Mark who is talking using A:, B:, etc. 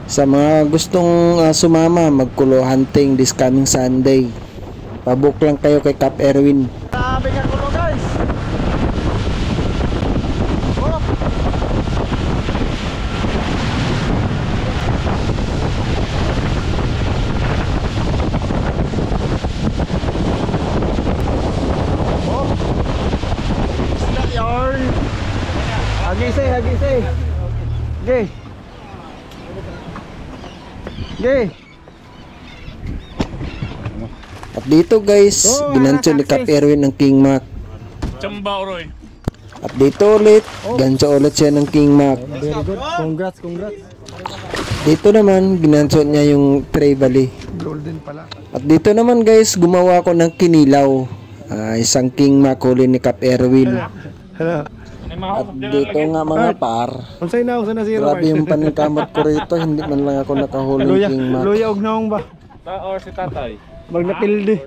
A: Sa mga gustong sumama, magkulo hunting this coming Sunday. Pabook lang kayo kay Cap Erwin.
B: Grabe ka kulo guys. Hagise. Gay.
A: At dito guys, ginanso ni Cap Erwin ng King Mac.
C: Chamba Oroy.
A: At dito ulit, ganso ulit siya ng King Mac.
B: Very good. Congrats.
A: Dito naman, ginanso niya yung Trevally.
B: Golden pala.
A: At dito naman guys, gumawa ko ng kinilaw. Isang King Mac huli ni Cap Erwin.
B: Hello.
A: At dito nga mga par,
B: Unsay na usa na zero.
A: grabe yung paningkamot ko rito. Hindi man lang ako nakahuli ng King Mac.
B: Luya og naong ba?
C: Or si tatay.
B: Mag napildi.